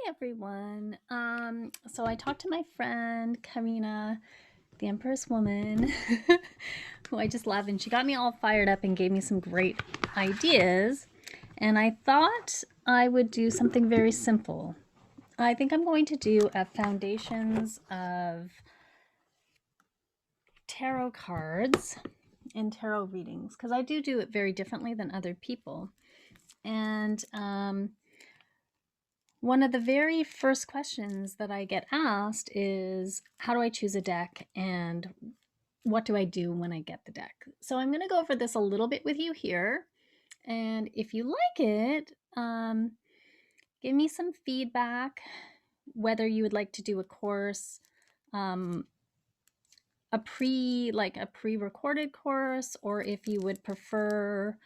everyone. So I talked to my friend Karina, the Empress woman, who I just love, and she got me all fired up and gave me some great ideas. And I thought I would do something very simple. I think I'm going to do a foundations of tarot cards and tarot readings because I do it very differently than other people. And one of the very first questions that I get asked is, how do I choose a deck and what do I do when I get the deck? So I'm going to go over this a little bit with you here. And if you like it, give me some feedback, whether you would like to do a course, a pre-recorded course, or if you would prefer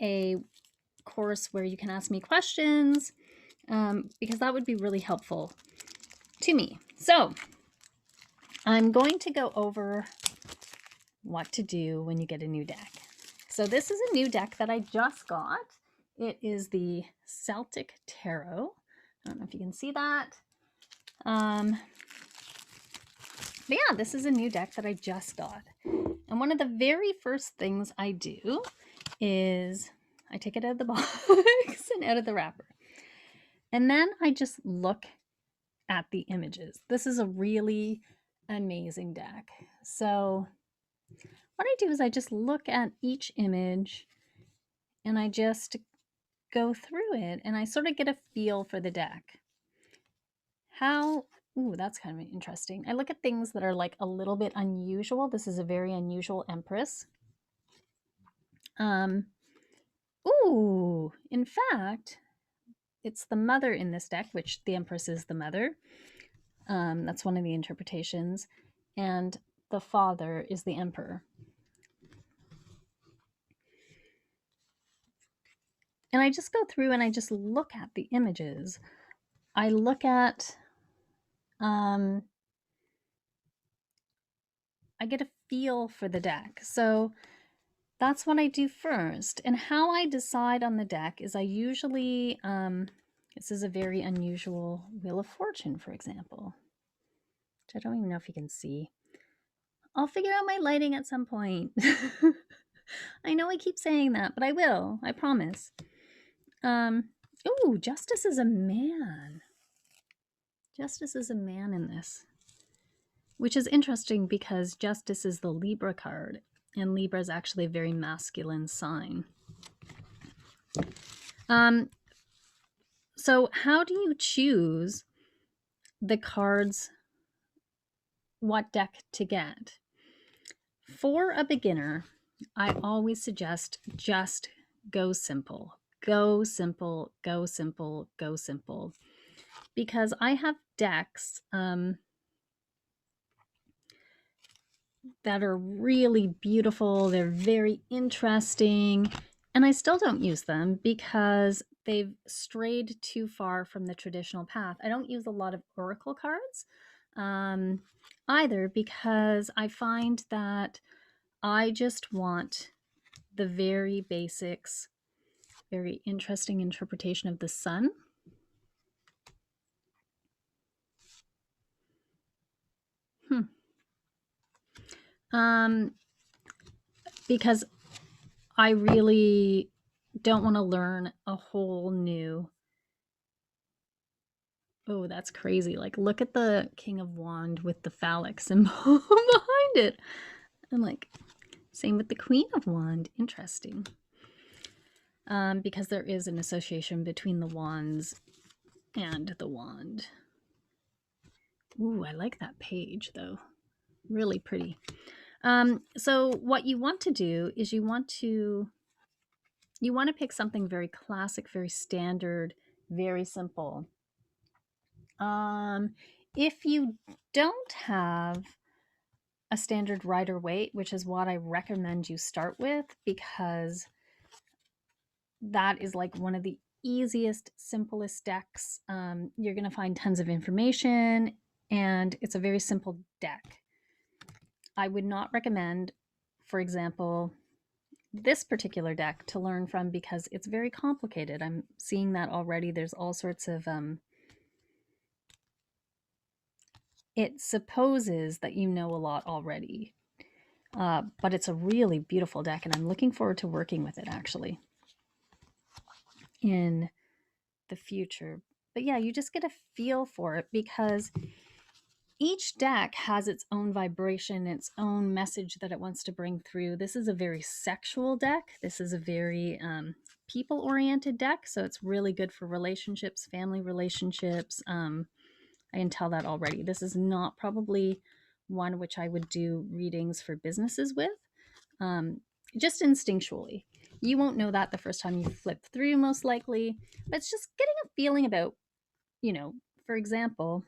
a course where you can ask me questions, because that would be really helpful to me. So I'm going to go over what to do when you get a new deck. So this is a new deck that I just got. It is the Celtic Tarot. I don't know if you can see that. But yeah, this is a new deck that I just got. And one of the very first things I do is I take it out of the box and out of the wrapper. And then I just look at the images. This is a really amazing deck. So what I do is I just look at each image and I just go through it and I sort of get a feel for the deck. Ooh, that's kind of interesting. I look at things that are like a little bit unusual. This is a very unusual Empress. Ooh, in fact, it's the mother in this deck, which the Empress is the mother. That's one of the interpretations. And the father is the emperor. And I just go through and I just look at the images. I look at, I get a feel for the deck. So that's what I do first. And how I decide on the deck is I usually, this is a very unusual Wheel of Fortune, for example, which I don't even know if you can see. I'll figure out my lighting at some point. I know I keep saying that, but I will, I promise. Ooh, Justice is a man. Justice is a man in this, which is interesting because Justice is the Libra card, and Libra is actually a very masculine sign. So how do you choose the cards, what deck to get? For a beginner, I always suggest just go simple. Go simple, go simple, go simple. Because I have decks that are really beautiful. They're very interesting. And I still don't use them because they've strayed too far from the traditional path. I don't use a lot of oracle cards either because I find that I just want the very basics, very interesting interpretation of the sun. Because I really don't want to learn a whole new. Oh, that's crazy. Like, look at the King of Wand with the phallic symbol behind it. And like, same with the Queen of Wand. Interesting. Because there is an association between the wands and the wand. Ooh, I like that page though. Really pretty. So what you want to do is you want to pick something very classic, very standard, very simple. If you don't have a standard Rider Waite, which is what I recommend you start with, because that is like one of the easiest, simplest decks. You're going to find tons of information, and it's a very simple deck. I would not recommend, for example, this particular deck to learn from because it's very complicated. I'm seeing that already. There's all sorts of it supposes that you know a lot already. But it's a really beautiful deck, and I'm looking forward to working with it actually in the future. But yeah, you just get a feel for it because each deck has its own vibration, its own message that it wants to bring through. This is a very sexual deck. This is a very people-oriented deck, so it's really good for relationships, family relationships. I can tell that already. This is not probably one which I would do readings for businesses with, just instinctually. You won't know that the first time you flip through, most likely, but it's just getting a feeling about, for example,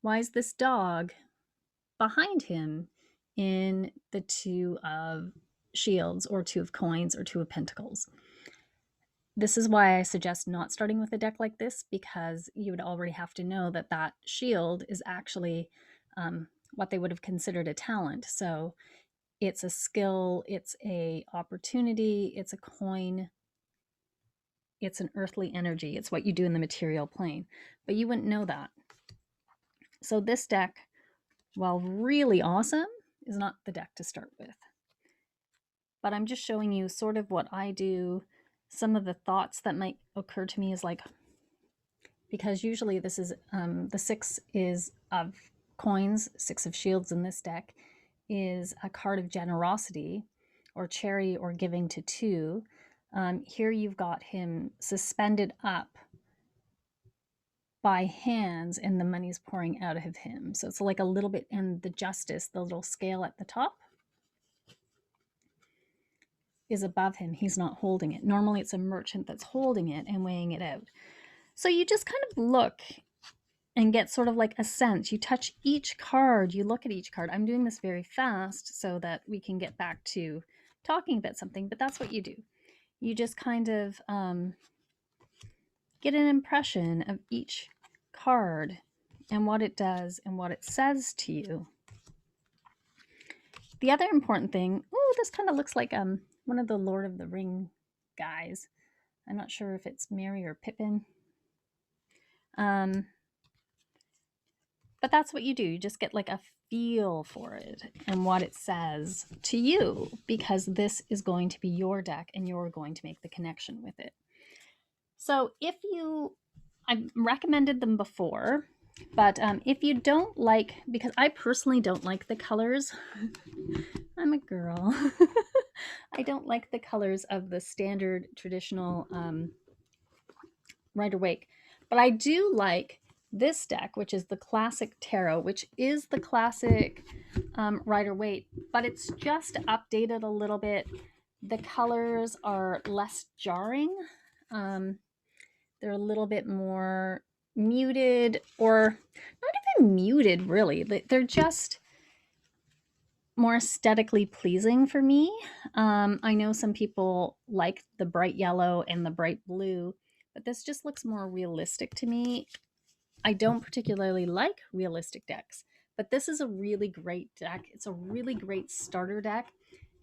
why is this dog behind him in the two of shields or two of coins or two of pentacles? This is why I suggest not starting with a deck like this, because you would already have to know that that shield is actually what they would have considered a talent. So it's a skill, it's a opportunity, it's a coin, it's an earthly energy. It's what you do in the material plane, but you wouldn't know that. So this deck, while really awesome, is not the deck to start with. But I'm just showing you sort of what I do. Some of the thoughts that might occur to me is like, because usually this is the 6 is of coins, 6 of shields in this deck is a card of generosity or charity or giving to 2. Here you've got him suspended up by hands and the money's pouring out of him. So it's like a little bit, and the justice, the little scale at the top, is above him. He's not holding it. Normally it's a merchant that's holding it and weighing it out. So you just kind of look and get sort of like a sense. You touch each card, you look at each card. I'm doing this very fast so that we can get back to talking about something, but that's what you do. You just kind of get an impression of each card and what it does and what it says to you. The other important thing, oh, this kind of looks like one of the Lord of the Ring guys. I'm not sure if it's Merry or Pippin. But that's what you do. You just get like a feel for it and what it says to you, because this is going to be your deck and you're going to make the connection with it. So I've recommended them before, but if you don't like, because I personally don't like the colors, I'm a girl. I don't like the colors of the standard traditional Rider-Waite, but I do like this deck, which is the classic tarot, which is the classic Rider-Waite, but it's just updated a little bit. The colors are less jarring. They're a little bit more muted, or not even muted, really. They're just more aesthetically pleasing for me. I know some people like the bright yellow and the bright blue, but this just looks more realistic to me. I don't particularly like realistic decks, but this is a really great deck. It's a really great starter deck.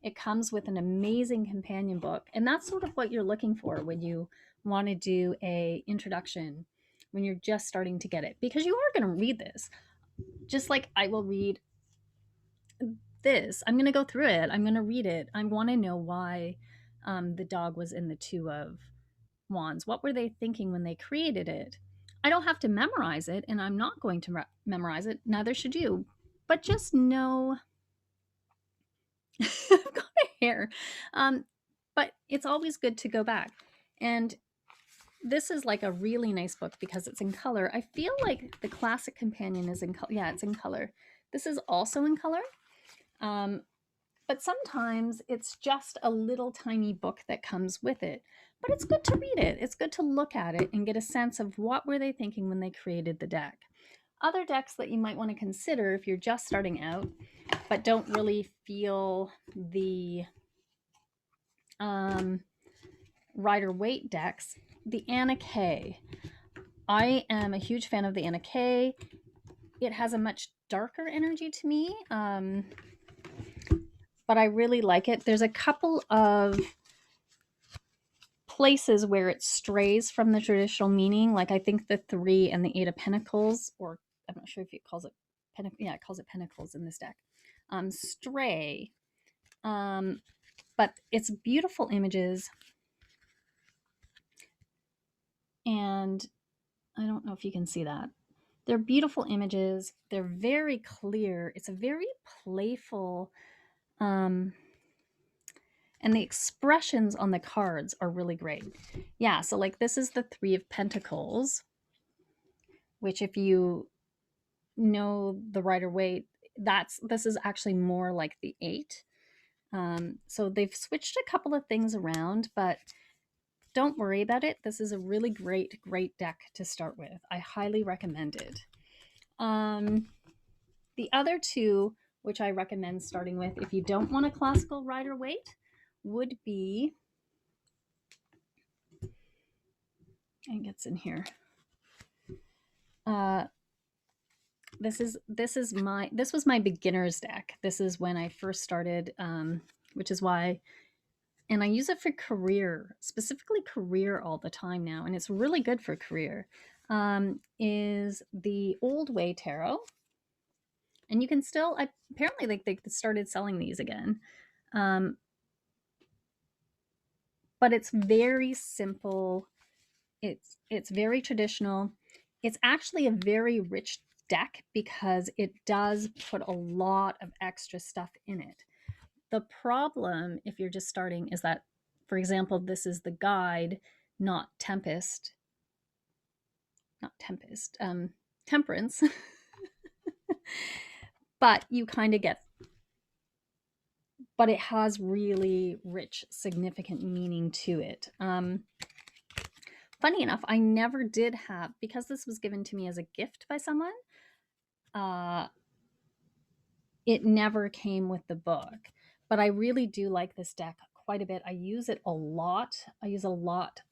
It comes with an amazing companion book, and that's sort of what you're looking for when you want to do a introduction, when you're just starting to get it, because you are going to read this just like I will read this. I'm going to go through it. I'm going to read it. I want to know why the dog was in the 2 of wands. What were they thinking when they created it? I don't have to memorize it, and I'm not going to memorize it. Neither should you. But just know I've got a hair. But it's always good to go back. And this is like a really nice book because it's in color. I feel like the classic companion is in color. Yeah, it's in color. This is also in color. But sometimes it's just a little tiny book that comes with it. But it's good to read it. It's good to look at it and get a sense of what were they thinking when they created the deck. Other decks that you might want to consider if you're just starting out but don't really feel the Rider-Waite decks, the Anna Kay. I am a huge fan of the Anna Kay. It has a much darker energy to me, but I really like it. There's a couple of places where it strays from the traditional meaning, like I think the 3 and the 8 of Pentacles, or I'm not sure if it calls it yeah, it calls it Pinnacles in this deck. Stray. But it's beautiful images. And I don't know if you can see that. They're beautiful images. They're very clear. It's a very playful, and the expressions on the cards are really great. Yeah, so like this is the Three of Pentacles, which if you know the Rider-Waite, this is actually more like the 8. So they've switched a couple of things around, but don't worry about it. This is a really great deck to start with. I highly recommend it. The other two, which I recommend starting with if you don't want a classical Rider-Waite, would be, and gets in here. This was my beginner's deck. This is when I first started, which is why, and I use it for career, specifically career all the time now, and it's really good for career. Is the Old Way Tarot, and you can still, apparently like they started selling these again, but it's very simple. It's very traditional. It's actually a very rich deck because it does put a lot of extra stuff in it. The problem, if you're just starting, is that, for example, this is the guide, not Tempest. Not Tempest, Temperance. But you kind of get, but it has really rich, significant meaning to it. Funny enough, I never did have, because this was given to me as a gift by someone, it never came with the book. But I really do like this deck quite a bit. I use it a lot. I use a lot.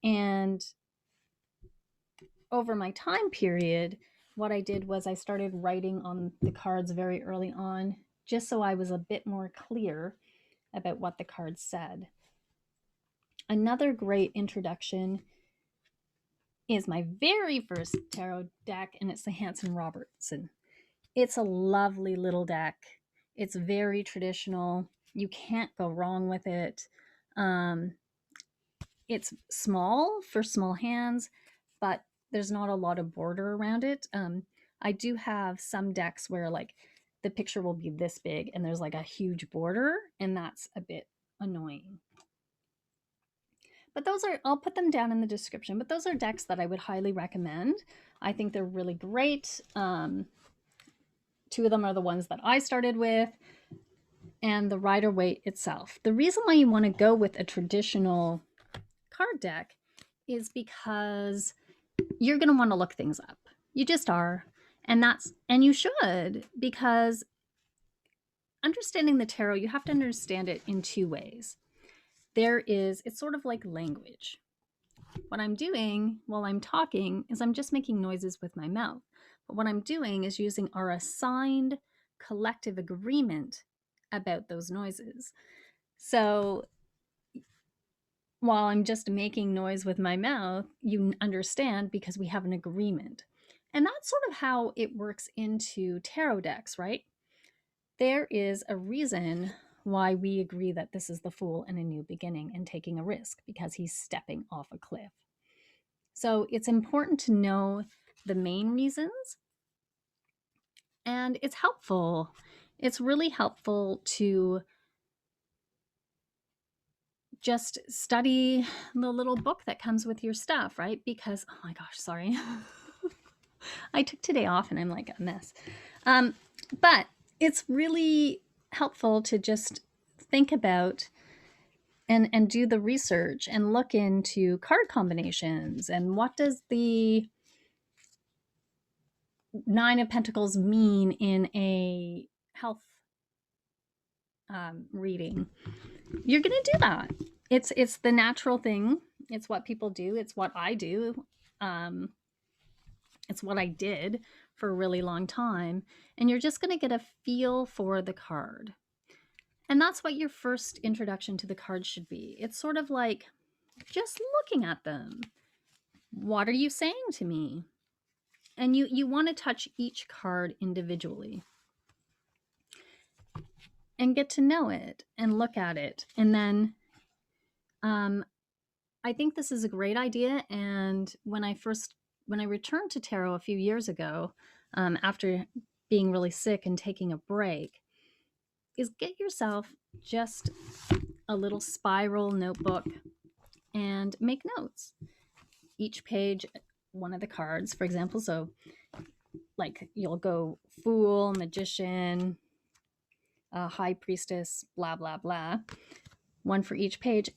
And over my time period, what I did was I started writing on the cards very early on, just so I was a bit more clear about what the cards said. Another great introduction is my very first tarot deck, and it's the Hanson Robertson. It's a lovely little deck. It's very traditional. You can't go wrong with it. It's small for small hands, but there's not a lot of border around it. I do have some decks where like the picture will be this big and there's like a huge border, and that's a bit annoying. But those are, I'll put them down in the description, but those are decks that I would highly recommend. I think they're really great. Two of them are the ones that I started with, and the Rider-Waite itself. The reason why you want to go with a traditional card deck is because you're going to want to look things up. You just are. And you should, because understanding the tarot, you have to understand it in two ways. It's sort of like language. What I'm doing while I'm talking is I'm just making noises with my mouth. But what I'm doing is using our assigned collective agreement about those noises. So while I'm just making noise with my mouth, you understand because we have an agreement. And that's sort of how it works into tarot decks, right? There is a reason why we agree that this is the Fool and a new beginning and taking a risk, because he's stepping off a cliff. So it's important to know the main reasons, and it's helpful. It's really helpful to just study the little book that comes with your stuff, right? Because, oh my gosh, sorry. I took today off and I'm like a mess. But it's really helpful to just think about and do the research and look into card combinations and what does the Nine of Pentacles mean in a health reading. You're going to do that. It's the natural thing. It's what people do. It's what I do. It's what I did for a really long time. And you're just going to get a feel for the card. And that's what your first introduction to the card should be. It's sort of like just looking at them What are you saying to me? And you want to touch each card individually and get to know it and look at it. And then I think this is a great idea. And when I returned to tarot a few years ago, after being really sick and taking a break, is get yourself just a little spiral notebook and make notes. Each page, one of the cards, for example. So, like, you'll go Fool, Magician, High Priestess, blah, blah, blah. One for each page.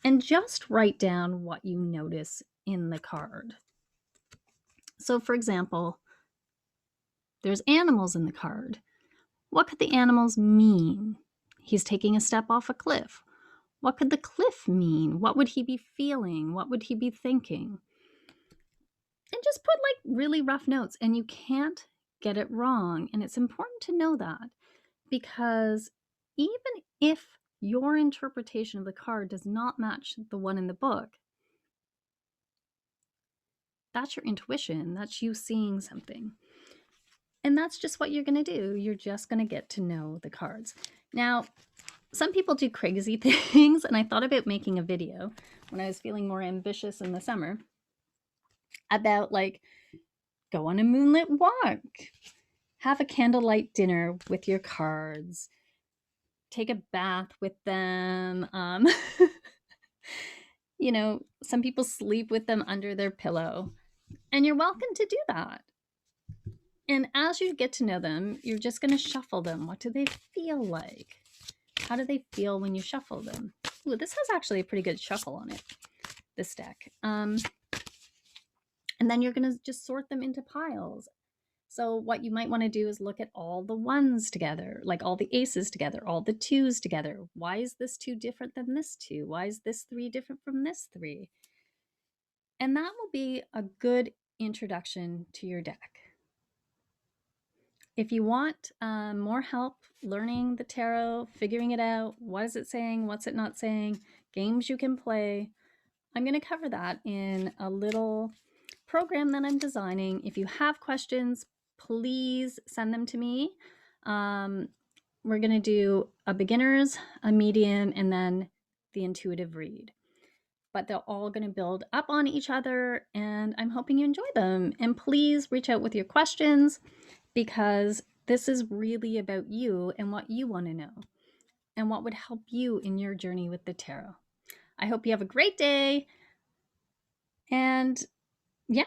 And just write down what you notice in the card. So, for example, there's animals in the card. What could the animals mean? He's taking a step off a cliff. What could the cliff mean? What would he be feeling? What would he be thinking? And just put like really rough notes, and you can't get it wrong. And it's important to know that, because even if your interpretation of the card does not match the one in the book, that's your intuition. That's you seeing something. And that's just what you're going to do. You're just going to get to know the cards. Now, some people do crazy things, and I thought about making a video when I was feeling more ambitious in the summer about, like, go on a moonlit walk, have a candlelight dinner with your cards, take a bath with them. You know, some people sleep with them under their pillow, and you're welcome to do that. And as you get to know them, you're just going to shuffle them. What do they feel like? How do they feel when you shuffle them? Ooh, this has actually a pretty good shuffle on it, this deck. And then you're going to just sort them into piles. So what you might want to do is look at all the ones together, like all the aces together, all the twos together. Why is this two different than this two? Why is this three different from this three? And that will be a good introduction to your deck. If you want more help learning the tarot, figuring it out, what is it saying, what's it not saying, games you can play, I'm going to cover that in a little program that I'm designing. If you have questions, please send them to me. We're going to do a beginner's, a medium, and then the intuitive read. But they're all going to build up on each other, and I'm hoping you enjoy them. And please reach out with your questions, because this is really about you and what you want to know and what would help you in your journey with the tarot. I hope you have a great day. And yeah,